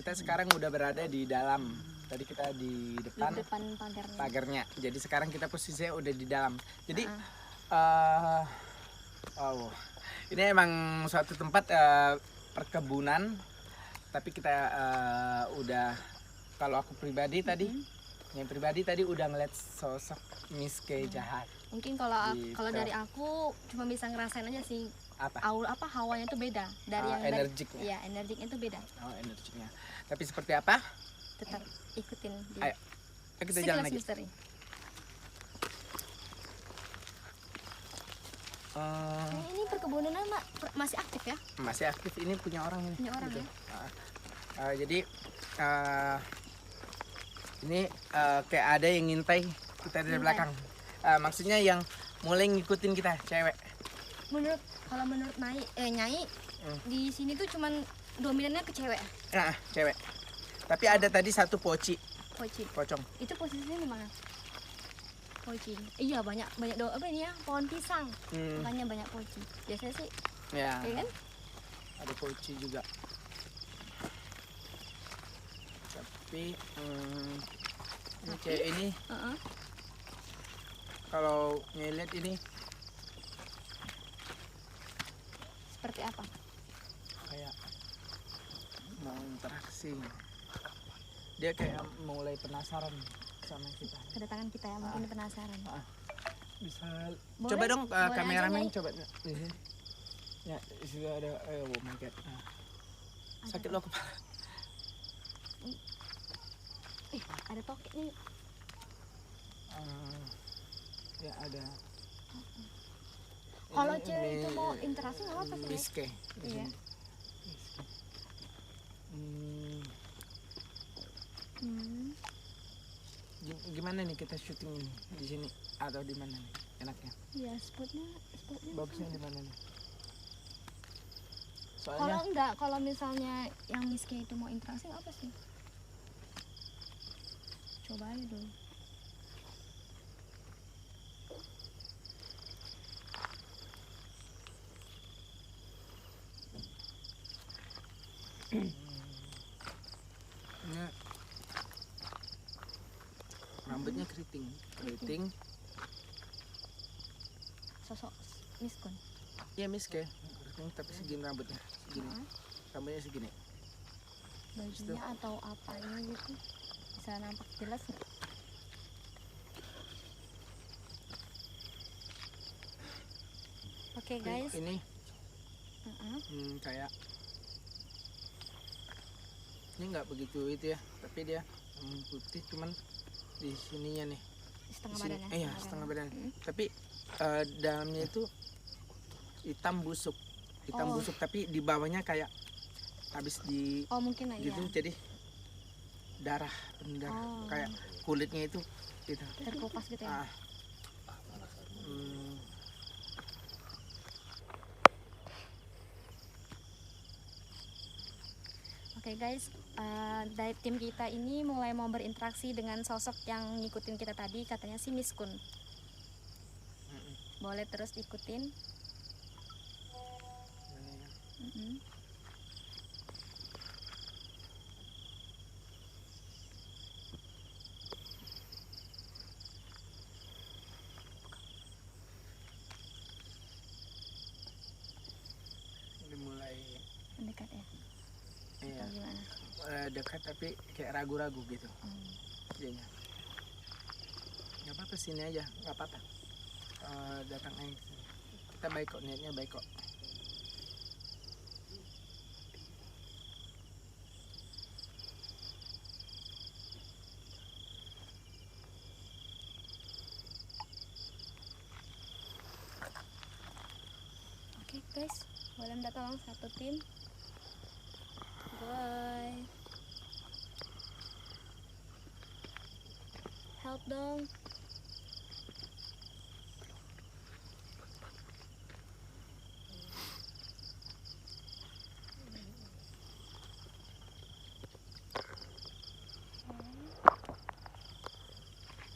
kita sekarang udah berada di dalam. Tadi kita di Di depan depan pagarnya. pagarnya. Jadi sekarang kita posisinya udah di dalam. Jadi oh, ini emang suatu tempat perkebunan. Tapi kita udah, kalau aku pribadi tadi, yang pribadi tadi udah ngeliat sosok Miss K jahat. Mungkin kalau Gitu. dari aku cuma bisa ngerasain aja sih. Apa? Hawanya itu beda dari yang energiknya. Iya, energiknya itu beda. Oh, energinya. Tapi seperti apa? Tetap ikutin di Ayo, kita jalan Sekilas lagi. Misteri. Ini perkebunannya masih aktif ya? Masih aktif, ini punya orang ini. Punya orang Gitu. ya? Jadi ini kayak ada yang ngintai kita dari Ngintai. belakang. Maksudnya yang mulai ngikutin kita, cewek. Kalau menurut Nyai di sini tuh cuman dominannya ke cewek. Nah, cewek. Tapi ada tadi satu pocong. Itu posisinya di mana? Poci. Iya, banyak apa ini ya? Pohon pisang. Makanya banyak poci. Biasanya sih, Ya. ya kan? Ada poci juga. Tapi ini cewek ini kalau ngeliat ini Seperti apa? kayak mau interaksi. Dia kayak mulai penasaran sama kita. Kedatangan kita ya, mungkin penasaran. Bisa Boleh, coba dong boleh aja, kameramen Nyai. coba di sini. Ya, di sini ada oh my god. Sakit lo kepala. Ada tokek nih. Ya ada. Kalau Ini cewek itu mau interaksi nggak apa sih? Miss K. Di Iya. sini. Gimana nih kita syuting ini di sini atau di mana nih enaknya? Iya, spotnya. Bagusnya di mana nih? Kalau Soalnya kalau misalnya yang Miss K itu mau interaksi apa sih? Coba aja dulu. ini rambutnya keriting. Sosok Miss Kun. Iya Miss K. Keriting tapi segini rambutnya. Segini. Rambutnya segini. Bajunya atau apanya gitu bisa nampak jelas nggak? Oke guys. Ini kayak ini nggak begitu itu ya, tapi dia putih cuman di sininya nih. Setengah Di sini, badannya. iya setengah badan. Tapi dalamnya itu hitam busuk, busuk tapi di bawahnya kayak habis di mungkin lah gitu, ya. jadi darah kayak kulitnya itu gitu. Terkupas gitu ya. Oke guys, dari tim kita ini mulai mau berinteraksi dengan sosok yang ngikutin kita tadi, katanya si Miss Kun. Boleh terus ikutin. Ini mulai Mendekat ya. iya, Atau gimana? dekat tapi kayak ragu-ragu gitu dianya. Nggak apa-apa, sini aja, nggak apa-apa. Datang aja sini. Kita baik kok, niatnya baik kok. Oke guys, boleh minta tolong satu tim. Bye. Help dong.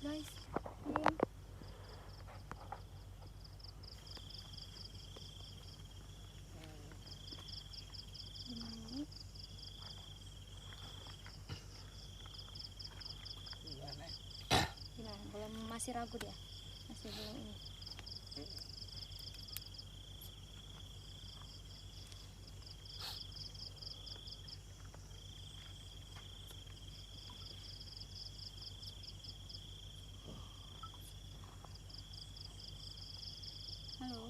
Guys, tim. masih ragu dia, masih belum ini. Halo,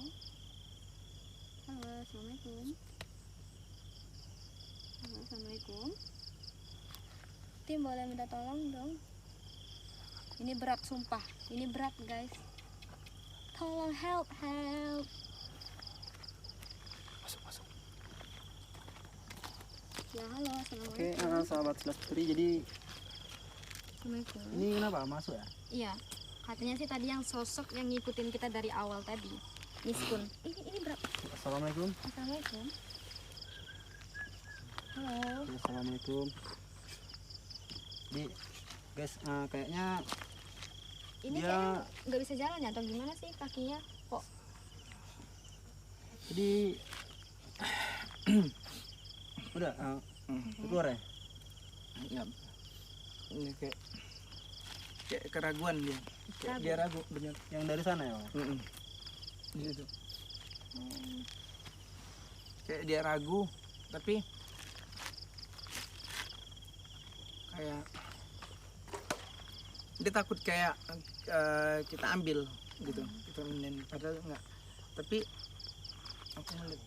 halo, assalamualaikum. Halo, assalamualaikum. Tim boleh minta tolong dong. Ini berat sumpah, ini berat guys. Tolong help. Masuk. Ya halo, Oke, assalamualaikum. sahabat Selastri, jadi Assalamualaikum. ini kenapa masuk ya? Iya, katanya sih tadi yang sosok yang ngikutin kita dari awal tadi, Miskun. Ini berat. Assalamualaikum. Assalamualaikum. Halo. Oke, assalamualaikum. Jadi guys, kayaknya Ini Dia- kayaknya nggak bisa jalan ya atau gimana sih kakinya? Kok jadi udah keluar ya? Ya. Ini kayak keraguan dia. Kayak Ragu. dia ragu bener. Yang dari sana ya? Gitu. Kayak dia ragu, tapi kayak dia takut kayak kita ambil gitu, kita ambilin, padahal enggak. Tapi aku melihat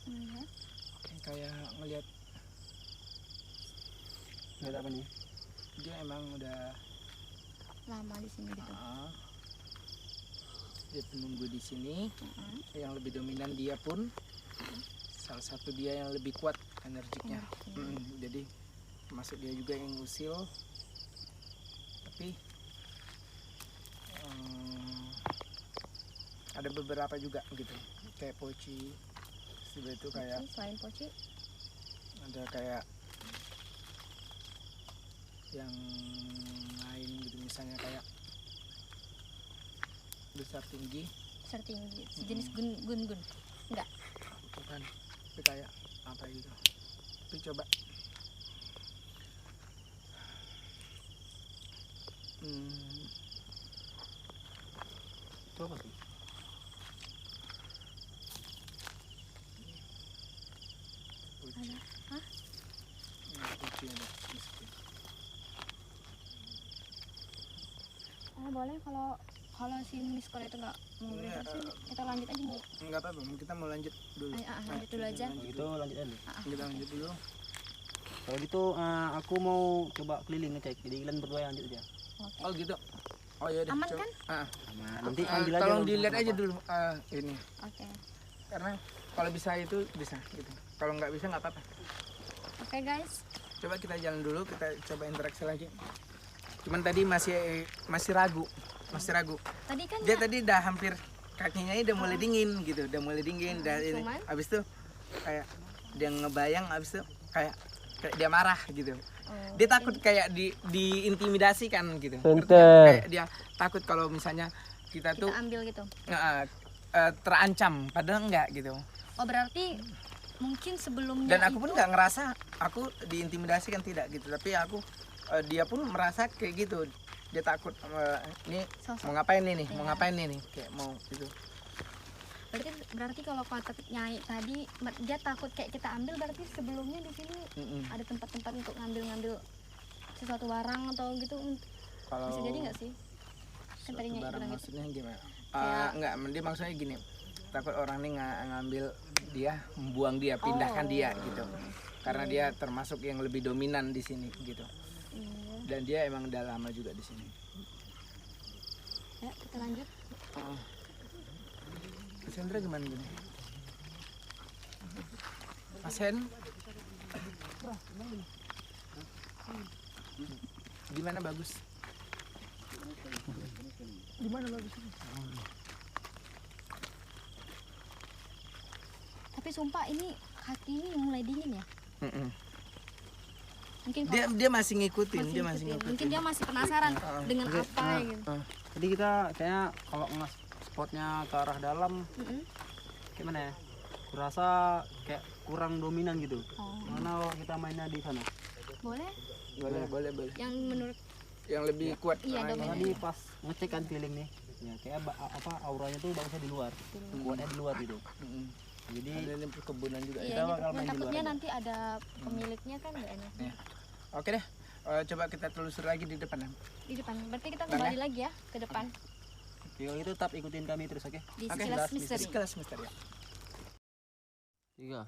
melihat? kayak ngelihat Nggak ada apa nih? dia emang udah Lama di sini gitu. dia penunggu di sini. Heeh. Yang lebih dominan dia pun salah satu dia yang lebih kuat energiknya. Oke. Jadi termasuk dia juga yang usil, tapi ada beberapa juga gitu kayak poci seperti itu, kayak Poci, selain poci, ada kayak yang lain gitu, misalnya kayak besar tinggi besar tinggi, sejenis gun-gun. Enggak. bukan, tapi kayak apa gitu. Tapi coba Itu apa sih? poci. Ada. Hah? Poci ada di situ. Boleh kalau si Miskun itu nggak mau Iya, terusin, kita lanjut aja Bu. Enggak apa-apa, kita mau lanjut dulu. Lanjut dulu aja. Kalau gitu lanjut aja. Kita lanjut dulu. Kalau gitu aku mau coba keliling ngecek. Jadi kalian berdua yang lanjut aja. Oke. Oh gitu. Oh ya udah. Aman coba. kan? Nanti ambil aja. Tolong kalau dilihat aja kenapa. dulu ini, Oke. karena kalau bisa itu bisa gitu. Kalau nggak bisa nggak apa-apa. Oke guys. Coba kita jalan dulu, kita coba interaksi lagi. Cuman tadi masih ragu. Tadi kan Dia tadi udah hampir kakinya udah mulai dingin gitu, udah mulai dingin dan ini. cuman? Habis itu kayak dia ngebayang, habis itu kayak dia marah gitu. Dia takut kayak diintimidasi kan gitu. Ngerti nggak? Kayak dia takut kalau misalnya kita kita tuh ambil gitu. terancam, padahal enggak gitu. Oh berarti mungkin sebelumnya Dan aku pun itu- nggak ngerasa aku diintimidasi kan, tidak gitu. Tapi aku dia pun merasa kayak gitu. Dia takut ini Sosok. mau ngapain nih, mau Iya. ngapain nih, kayak mau gitu. berarti kalau kata Nyai tadi dia takut kayak kita ambil, berarti sebelumnya di sini Mm-mm. ada tempat-tempat untuk ngambil sesuatu barang atau gitu. Kalau Bisa jadi nggak sih? Kan tadi Nyai barang bilang gitu. maksudnya gimana? Kayak- Enggak, dia maksudnya gini. Takut orang nih ngambil dia, membuang dia, pindahkan Oh. dia gitu. Karena dia termasuk yang lebih dominan di sini gitu. Iya. Dan dia emang udah lama juga di sini. Ya, kita lanjut. Mas Hendra gimana gini? Mas Hen? Gimana bagus? Gimana bagus? Tapi sumpah ini kaki ini mulai dingin ya. Mungkin Dia masih ngikutin, dia masih ngikutin. ngikutin. Mungkin dia masih penasaran dengan apa gitu. Jadi kita kayaknya kalau ngas spotnya ke arah dalam, Mm-mm. gimana ya? Kurasa kayak kurang dominan gitu. Oh, Mana kalau kita mainnya di sana? boleh? Boleh. Yang menurut yang lebih kuat. Iya, Ah, ini. Karena di pas ngecek kan keliling nih, ya kayak apa auranya tuh bagusnya di luar, kuatnya di luar gitu. Mm-mm. Jadi Ada ini perkebunan juga. Iya, Kita ini bakal main di takutnya luar aja. nanti ada pemiliknya kan nggak enak. Ya. Oke deh. Coba kita telusur lagi di depan. Di depan. Berarti kita Bang, kembali lagi ya ke depan kalau itu tetap ikutin kami terus, oke? di Oke, sekilas misteri. Sekelas misteri ya. Iya.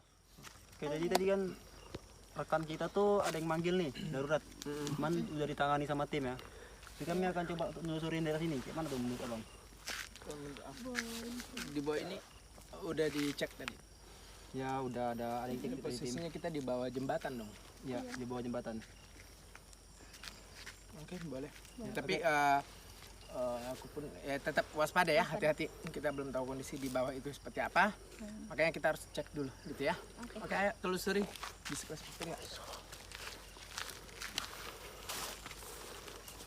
Oke, jadi tadi kan rekan kita tuh ada yang manggil nih darurat. Cuman udah ditangani sama tim ya. Jadi kami akan coba untuk nelusurin daerah sini. Gimana tuh menurut abang? Di bawah ini udah dicek tadi. Ya udah ada yang cek Ini dari tim. posisinya kita di bawah jembatan dong. Ya di bawah jembatan. Oke, boleh. Tapi aku pun ya tetap waspada ya, hati-hati. Kita belum tahu kondisi di bawah itu seperti apa. Makanya kita harus cek dulu gitu ya. Oke. Oke, ayo telusuri di sekelas misteri ya.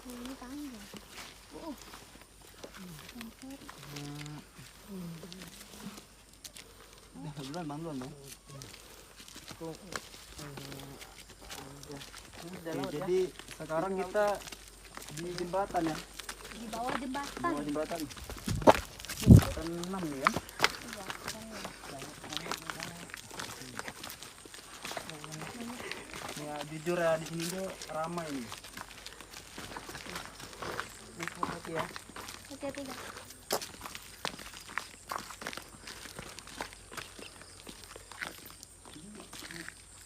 Oh, ini tangga. Duluan bang, duluan bang. Aku Oke, jadi sekarang kita di jembatan ya. Di bawah Di jembatan. bawah jembatan. Jembatan 6 nih ya. Iya, keren ya. Ya jujur ya di sini tuh ramai nih. hati ya. Hati-hati guys.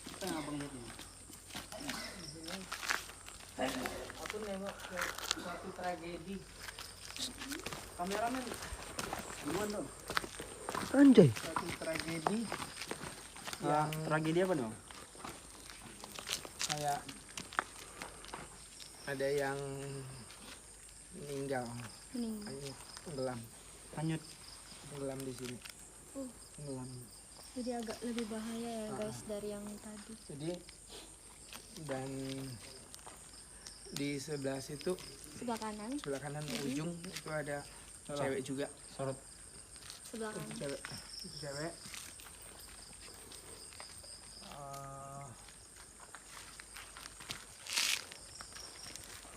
Kita yang abang lihat ini. Aku nengok ke suatu tragedi. Kameramen. Duluan dong. Anjay. Suatu tragedi Yang tragedi apa dong? kayak ada yang meninggal, Meninggal. tenggelam, Hanyut. tenggelam di sini. Oh. Tenggelam. Jadi agak lebih bahaya ya guys dari yang tadi. Jadi dan di sebelah situ, Sebelah kanan, sebelah kanan ujung itu ada cewek juga. Sorot. sebelah Itu kanan. cewek, itu cewek.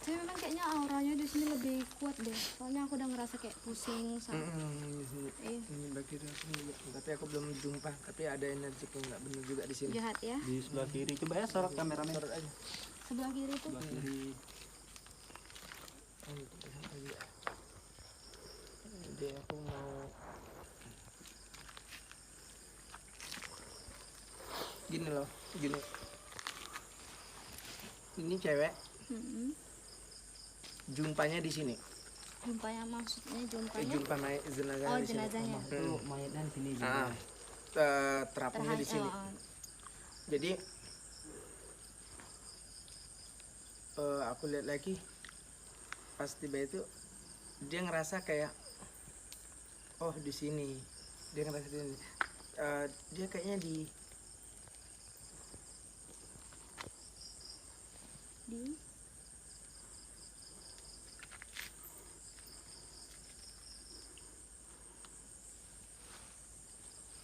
Tapi memang kayaknya auranya di sini lebih kuat deh. Soalnya aku udah ngerasa kayak pusing sama. Di sini. Iya. Ini bagi aku juga. Tapi aku belum jumpa. Tapi ada energi yang nggak benar juga di sini. Jahat ya. Di sebelah kiri. Coba ya sorot kameramen. Sorot aja. Sebelah kiri tuh. Sebelah kiri. Jadi aku mau gini loh, gini. Ini cewek, Mm-mm. jumpanya di sini. Jumpanya maksudnya jumpanya. Jumpa mayat jenazah Oh, di sini. jenazahnya. Itu mayatnya di sini. Ah, terapungnya di sini. Jadi aku lihat lagi pas tiba itu dia ngerasa kayak oh di sini, dia ngerasa di sini. Dia kayaknya di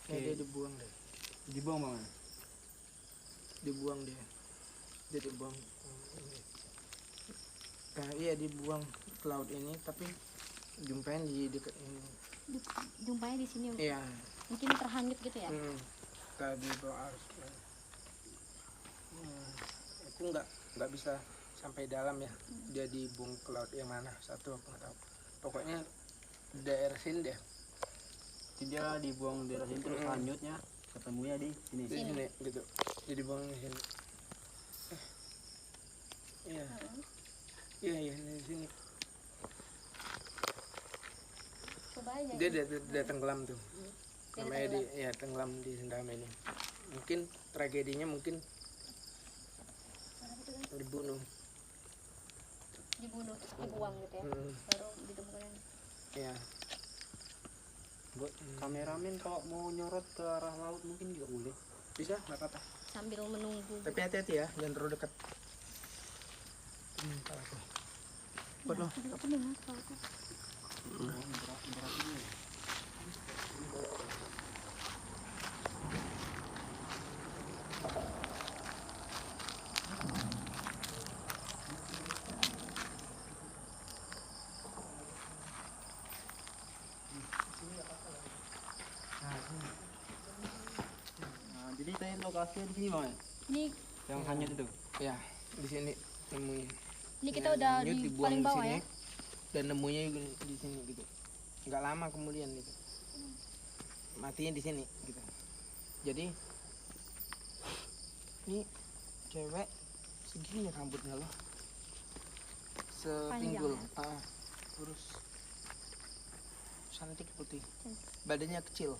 kayak dia dibuang deh, Dibuang bang. dibuang dia, dia dibuang. Nah, iya dibuang ke laut ini, tapi jumpain di dekat ini. Jumpanya di sini. Iya. Mungkin terhanyut gitu ya. Tadi bawah arus. Aku nggak bisa sampai dalam ya. Dia dibuang ke laut yang mana? Satu aku nggak tahu. Pokoknya daerah sini deh. Dia dibuang di sini terus hanyutnya ketemunya di sini. Di sini gitu. Jadi buang di sini. Iya. Iya di sini. Coba aja. Dia tenggelam tuh. Dia Namanya ya tenggelam di Sendam ini. Mungkin tragedinya mungkin dibunuh. Dibunuh terus dibuang gitu ya. Baru ditemukan. Ya. Buat kameramen kalau mau nyorot ke arah laut mungkin juga boleh. Bisa nggak apa-apa. Sambil menunggu. Tapi hati-hati ya, jangan terlalu dekat. Buat lo. Aku dengar suara. rahasia di sini bang ya? Ini Yang hanyut itu. Ya, di sini nemunya. ini kita udah Hanyut, di dibuang paling di bawah sini, ya. dan nemunya juga di sini gitu. Nggak lama kemudian gitu. Matinya di sini gitu. Jadi ini cewek segini rambutnya loh. Sepinggul. Terus cantik putih. Badannya kecil.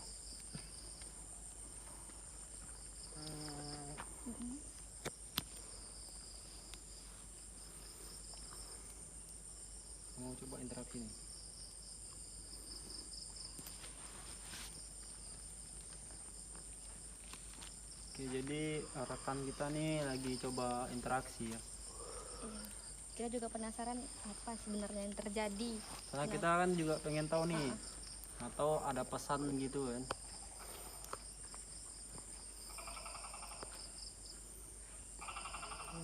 Mau coba interaksi nih. Oke, jadi rekan kita nih lagi coba interaksi ya. Iya. Kita juga penasaran apa sebenarnya yang terjadi. Karena kita kan juga pengen tahu nih, atau ada pesan gitu kan.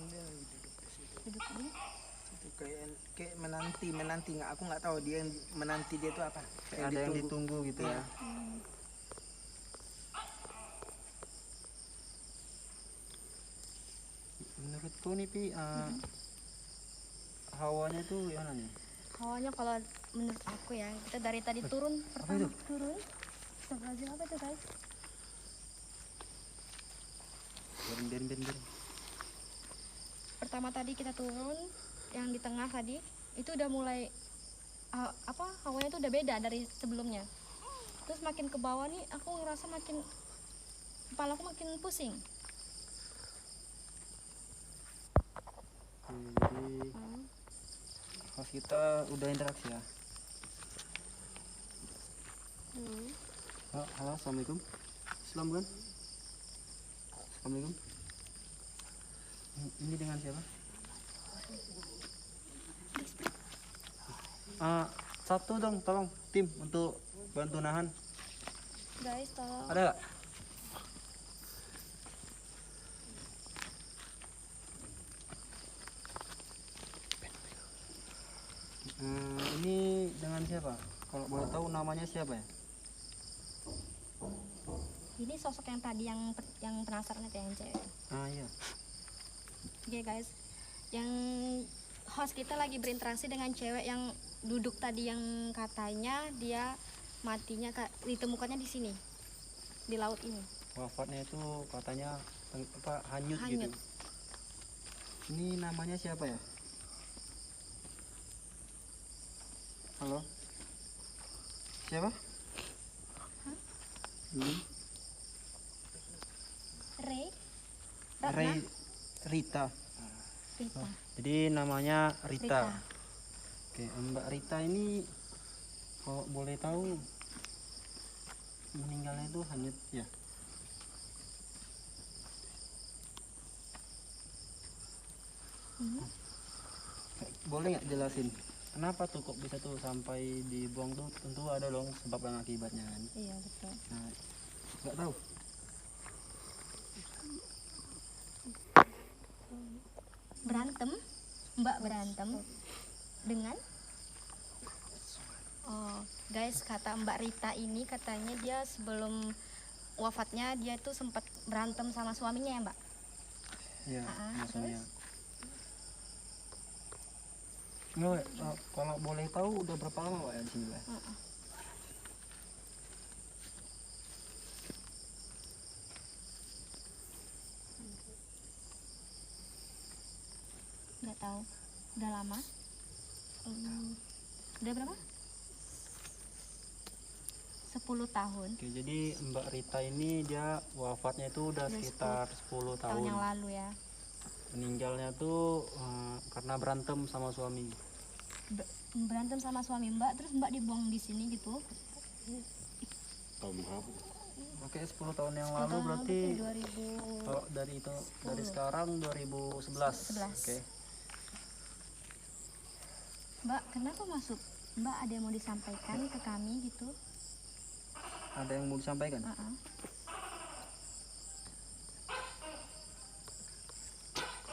Dia lagi duduk di situ. Duduk dulu. Itu kayak menanti nggak, aku nggak tahu dia yang menanti dia itu apa. Kayak ada yang ditunggu gitu ya. Menurutku nih Pi, hawanya tuh gimana nih? Hawanya kalau menurut aku ya, kita dari tadi turun pertama turun. Astagfirullahaladzim, apa itu guys? Biarin. Pertama tadi kita turun, yang di tengah tadi itu udah mulai hawanya tuh udah beda dari sebelumnya. Terus makin ke bawah nih, aku ngerasa kepala aku makin pusing. Jadi pas kita udah interaksi ya. Halo, assalamualaikum. Islam kan? Assalamualaikum. Ini dengan siapa? Satu dong, tolong tim untuk bantu nahan. Guys, tolong. Ada nggak? Ini dengan siapa? Kalau boleh tahu namanya siapa ya? Ini sosok yang tadi yang penasaran itu yang cewek. Iya. Oke guys, yang host kita lagi berinteraksi dengan cewek yang duduk tadi, yang katanya dia matinya ditemukannya di sini, di laut ini. Wafatnya itu katanya hanyut Hanyut. gitu. Ini namanya siapa ya? Halo? Siapa? Rita. Rita. Jadi namanya Rita. Rita. Oke, Mbak Rita ini kalau boleh tahu meninggalnya itu hanyut ya? Boleh nggak jelasin kenapa tuh kok bisa tuh sampai dibuang tuh? Tentu ada dong sebab dan akibatnya kan. Iya betul. Nah, nggak tahu. Mbak berantem dengan guys, kata Mbak Rita ini katanya dia sebelum wafatnya dia tuh sempat berantem sama suaminya ya Mbak. Iya, maksudnya. Terus? Nggak, kalau boleh tahu udah berapa lama Pak ya di sini Pak? Nggak tahu, udah lama. Udah berapa? 10 tahun. Oke, jadi Mbak Rita ini dia wafatnya itu udah sekitar 10 Tahun tahun. yang lalu ya. Meninggalnya tuh karena berantem sama suami. Berantem sama suami Mbak, terus Mbak dibuang di sini gitu. Tahun berapa? Oke, 10 tahun yang 10 lalu tahun berarti 2000. kalau dari itu dari sekarang 2011. 11. Oke. Mbak, kenapa masuk? Mbak ada yang mau disampaikan ke kami gitu? Ada yang mau disampaikan?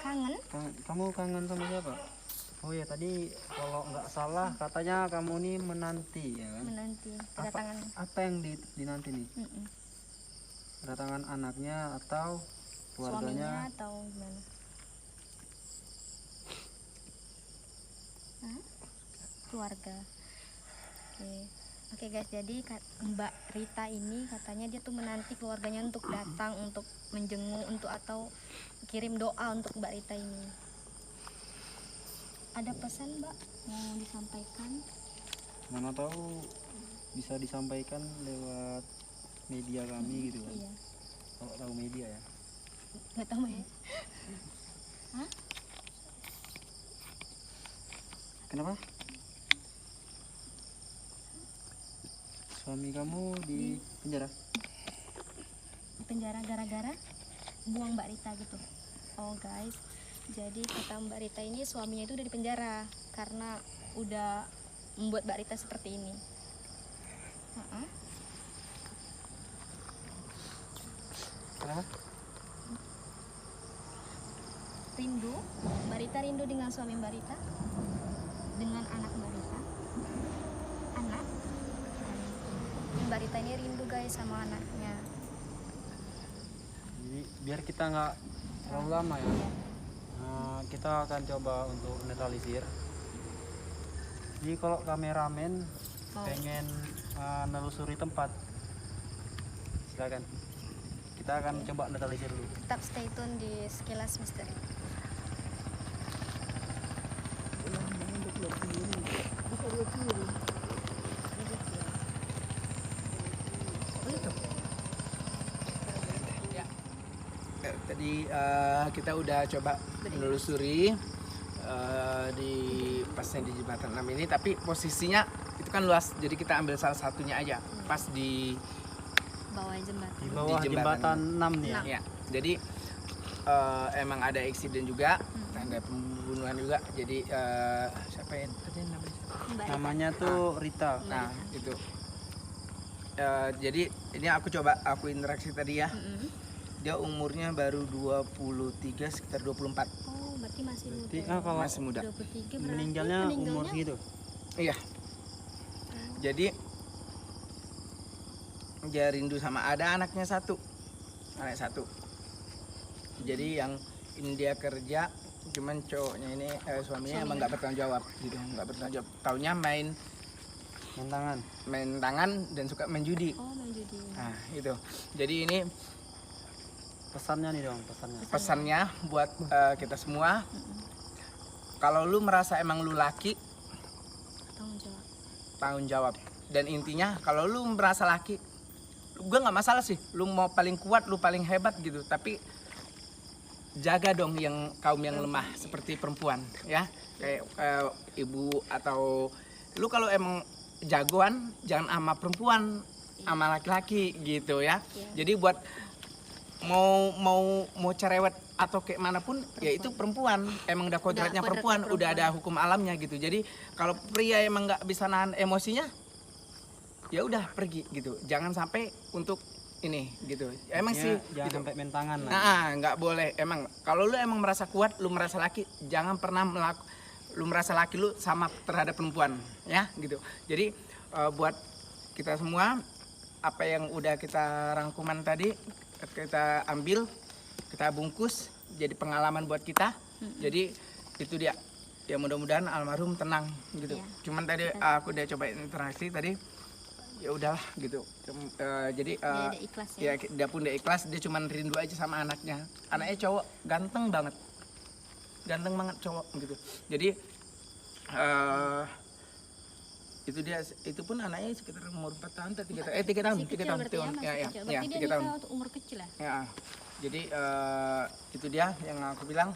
Kangen? Kamu kangen sama siapa? Oh ya, tadi kalau nggak salah katanya kamu nih menanti ya kan? Menanti kedatangan. Apa yang dinanti nih? Kedatangan anaknya atau keluarganya. suaminya atau gimana? Hah? Keluarga. Oke guys, jadi Mbak Rita ini katanya dia tuh menanti keluarganya untuk datang, untuk menjenguk, untuk atau kirim doa untuk Mbak Rita ini. Ada pesan Mbak mau disampaikan? Mana tahu bisa disampaikan lewat media kami gitu kan. Iya. Kalau tahu media ya. Nggak tahu ya. Hah? Kenapa? Suami kamu di penjara? Penjara gara-gara buang Mbak Rita gitu. Oh guys, jadi kata Mbak Rita ini suaminya itu udah di penjara karena udah membuat Mbak Rita seperti ini. Kenapa? Rindu, Mbak Rita rindu dengan suami Mbak Rita, dengan anak Mbak Rita. Anak, Mbak Rita ini rindu guys sama anaknya. Jadi biar kita nggak terlalu lama ya. Kita akan coba untuk netralisir. Jadi kalau kameramen pengen nelusuri tempat, silakan. Kita akan coba netralisir dulu. Tetap stay tune di Sekilas Misteri. Tadi kita udah coba menelusuri di pasnya di jembatan 6 ini, tapi posisinya itu kan luas, jadi kita ambil salah satunya aja pas di Bawah jembatan. Di bawah Di jembatan jembatan 6 nih ya. ya. Jadi emang ada eksiden juga, ada pembunuhan juga. Jadi siapa yang tadi namanya? Mbak Rita. Namanya tuh Rita. Nah itu. Jadi ini aku interaksi tadi ya. Dia umurnya baru 23, sekitar 24. Oh, berarti masih muda. Berarti, kalau Masih muda. 23 berarti meninggalnya umur segitu. Iya. Jadi dia rindu sama ada anaknya satu. Anak satu. Jadi yang ini dia kerja, cuman cowoknya ini suaminya emang nggak bertanggung jawab gitu, nggak bertanggung jawab. Taunya main tangan dan suka main judi. Oh, main judi. Nah, itu. Jadi ini Pesannya nih dong, pesannya buat kita semua. Kalau lu merasa emang lu laki, tanggung jawab. Dan intinya kalau lu merasa laki, gue nggak masalah sih. Lu mau paling kuat, lu paling hebat gitu. Tapi jaga dong yang kaum yang lemah seperti perempuan, ya. Kayak ibu atau lu kalau emang jagoan, jangan sama perempuan, sama laki-laki gitu ya. Jadi buat mau cerewet atau kayak manapun ya itu perempuan, emang udah kodratnya perempuan, udah ada hukum alamnya gitu. Jadi kalau pria emang nggak bisa nahan emosinya, ya udah pergi gitu, jangan sampai untuk ini gitu. Emang ya, sih jangan gitu. sampai main tangan lah. Nah nggak boleh. Emang kalau lu emang merasa kuat, lu merasa laki, jangan pernah lu merasa laki lu sama terhadap perempuan ya gitu. Jadi buat kita semua, apa yang udah kita rangkuman tadi kita ambil, kita bungkus jadi pengalaman buat kita. Jadi itu dia ya, mudah-mudahan almarhum tenang gitu. Cuman tadi aku udah coba interaksi tadi, ya udahlah gitu. Jadi dia ikhlas ya. Dia pun dia ikhlas, dia cuman rindu aja sama anaknya. Anaknya cowok, ganteng banget cowok gitu. Jadi itu pun anaknya sekitar umur 4 tahun atau 3 tahun. 3 tahun. Berarti dia 3 tahun. nikah untuk umur kecil ya? Ya. Jadi itu dia yang aku bilang,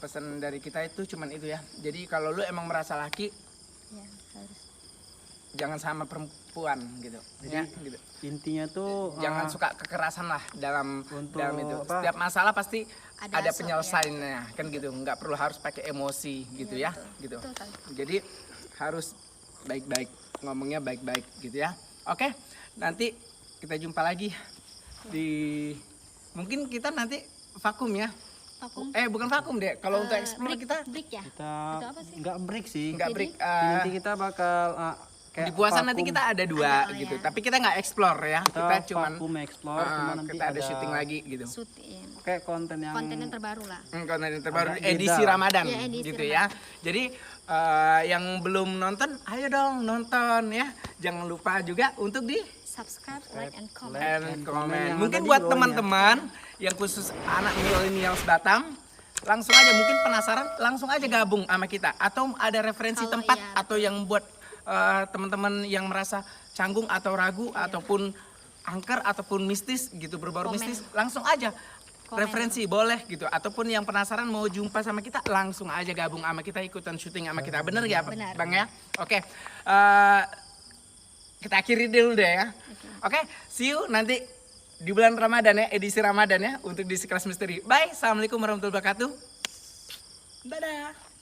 pesan dari kita itu cuman itu ya. Jadi kalau lu emang merasa laki, Ya, harus. jangan sama perempuan gitu. Jadi, Ya, gitu. intinya tuh Jangan suka kekerasan lah dalam itu. apa? Setiap masalah pasti ada so- penyelesaiannya kan gitu. Nggak perlu harus pakai emosi gitu ya, gitu. Betul kan? Jadi harus baik-baik, ngomongnya baik-baik gitu ya. Oke, nanti kita jumpa lagi di, mungkin kita nanti vakum ya. Vakum. Bukan vakum deh. Kalau untuk explore break, kita break ya? kita Itu apa sih? nggak break sih. nggak break. Nanti kita bakal Kayak di puasan nanti vakum. kita ada 2 Ada, gitu. ya. Tapi kita nggak explore ya. Kita cuman vakum explore, cuma nanti kita ada syuting lagi gitu. Syuting. kayak konten yang Konten yang terbaru lah. Konten yang terbaru Agak beda. edisi Ramadan Iya, edisi gitu ya. Jadi yang belum nonton, ayo dong nonton ya. Jangan lupa juga untuk di Subscribe, like, and comment. and comment. yang Mungkin ada di buat bawahnya. teman-teman yang khusus anak milenials Batam, langsung aja mungkin penasaran, langsung aja gabung sama kita. Atau ada referensi Kalau tempat iya, atau yang buat teman-teman yang merasa canggung atau ragu ataupun angker ataupun mistis gitu, berbau Komen. mistis, langsung aja Komen. referensi boleh gitu. Ataupun yang penasaran mau jumpa sama kita, langsung aja gabung sama kita, ikutan syuting sama kita. Bener ya Benar. Bang ya? Oke. Kita akhiri dulu deh ya. Oke, see you nanti di bulan Ramadan ya, edisi Ramadan ya, untuk di Sekelas Misteri. Bye, assalamualaikum warahmatullahi wabarakatuh. Dadah.